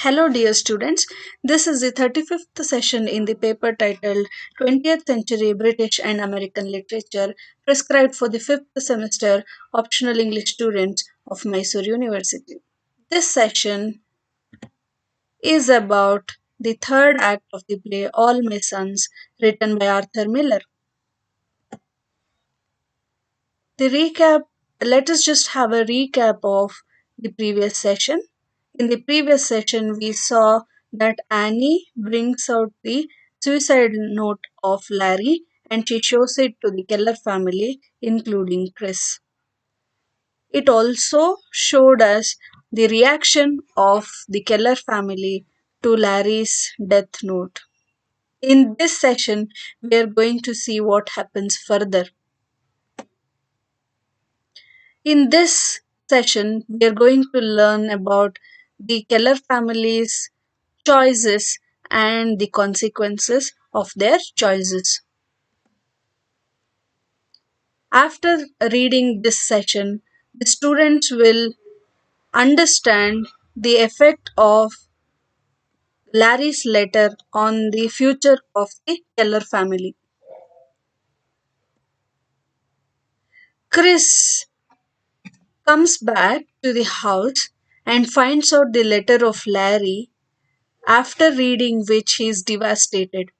Hello, dear students. This is the 35th session in the paper titled 20th Century British and American Literature, prescribed for the 5th semester optional English students of Mysore University. This session is about the third act of the play All My Sons, written by Arthur Miller. The recap, let us just have a recap of the previous session. In the previous session, we saw that Annie brings out the suicide note of Larry and she shows it to the Keller family, including Chris. It also showed us the reaction of the Keller family to Larry's death note. In this session, we are going to see what happens further. In this session, we are going to learn about the Keller family's choices and the consequences of their choices. After reading this session, the students will understand the effect of Larry's letter on the future of the Keller family. Chris comes back to the house and finds out the letter of Larry, after reading which he is devastated.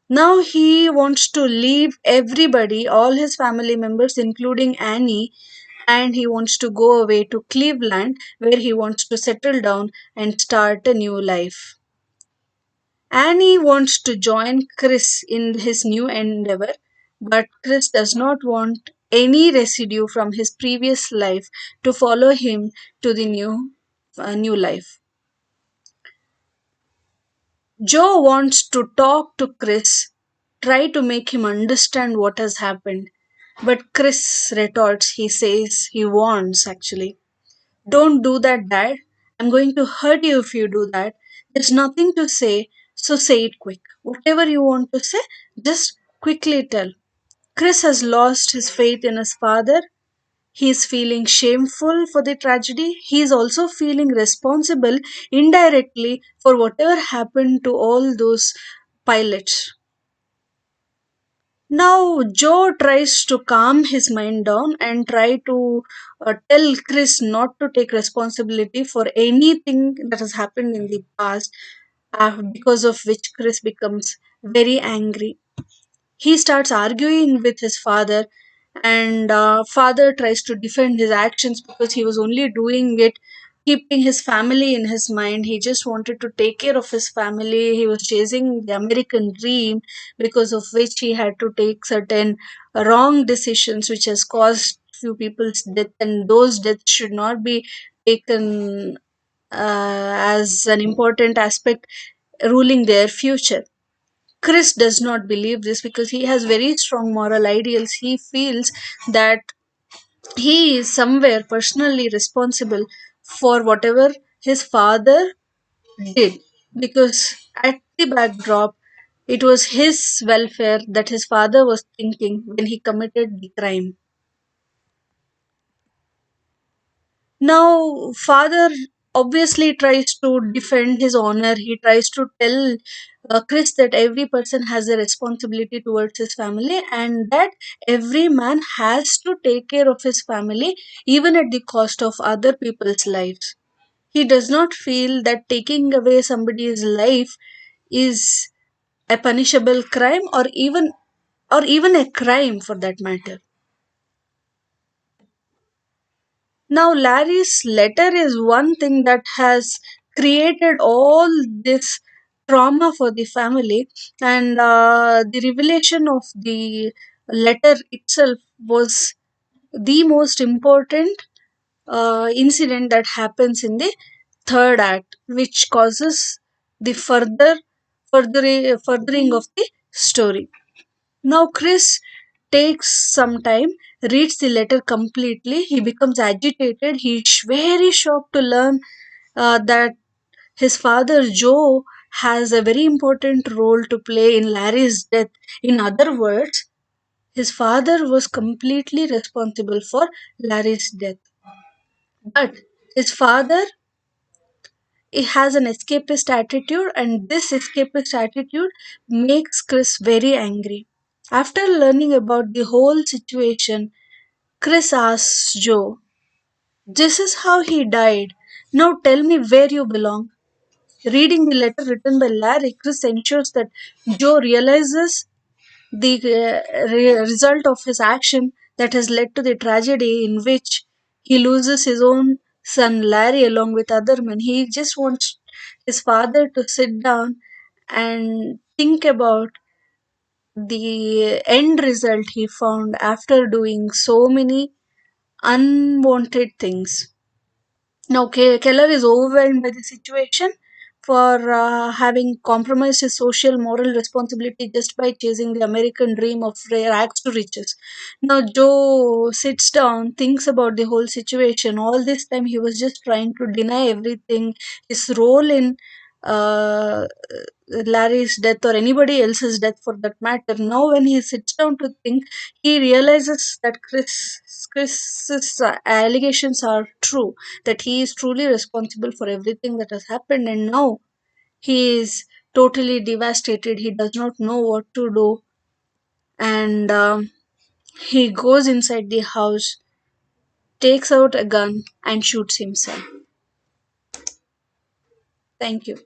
Now he wants to leave everybody, all his family members, including Annie, and he wants to go away to Cleveland where he wants to settle down and start a new life. Annie wants to join Chris in his new endeavor, but Chris does not want any residue from his previous life to follow him to the new life. Joe wants to talk to Chris, try to make him understand what has happened. But Chris retorts, he says, he warns actually. Don't do that, Dad. I'm going to hurt you if you do that. There's nothing to say, so say it quick. Whatever you want to say, just quickly tell. Chris has lost his faith in his father. He is feeling shameful for the tragedy. He is also feeling responsible indirectly for whatever happened to all those pilots. Now, Joe tries to calm his mind down and try to tell Chris not to take responsibility for anything that has happened in the past, because of which Chris becomes very angry. He starts arguing with his father, and father tries to defend his actions because he was only doing it keeping his family in his mind. He just wanted to take care of his family. He was chasing the American dream, because of which he had to take certain wrong decisions which has caused few people's death, and those deaths should not be taken as an important aspect ruling their future. Chris does not believe this because he has very strong moral ideals. He feels that he is somewhere personally responsible for whatever his father did, because at the backdrop, it was his welfare that his father was thinking when he committed the crime. Now, father obviously tries to defend his honor. He tries to tell Chris that every person has a responsibility towards his family and that every man has to take care of his family even at the cost of other people's lives. He does not feel that taking away somebody's life is a punishable crime, or even a crime for that matter. Now, Larry's letter is one thing that has created all this trauma for the family, and the revelation of the letter itself was the most important incident that happens in the third act, which causes the furthering of the story. Now, Chris takes some time, reads the letter completely. He becomes agitated. He's very shocked to learn that his father, Joe, has a very important role to play in Larry's death. In other words, his father was completely responsible for Larry's death. But his father he has an escapist attitude, and this escapist attitude makes Chris very angry. After learning about the whole situation, Chris asks Joe, "This is how he died. Now tell me where you belong." Reading the letter written by Larry, Chris ensures that Joe realizes the result of his action that has led to the tragedy in which he loses his own son Larry along with other men. He just wants his father to sit down and think about the end result he found after doing so many unwanted things. Now, Keller is overwhelmed by the situation for having compromised his social moral responsibility just by chasing the American dream of rags to riches. Now, Joe sits down, thinks about the whole situation. All this time, he was just trying to deny everything, his role in uh, Larry's death or anybody else's death for that matter. Now, when he sits down to think, he realizes that Chris's allegations are true, that he is truly responsible for everything that has happened, and now he is totally devastated. He does not know what to do, and he goes inside the house, takes out a gun, and shoots himself. Thank you.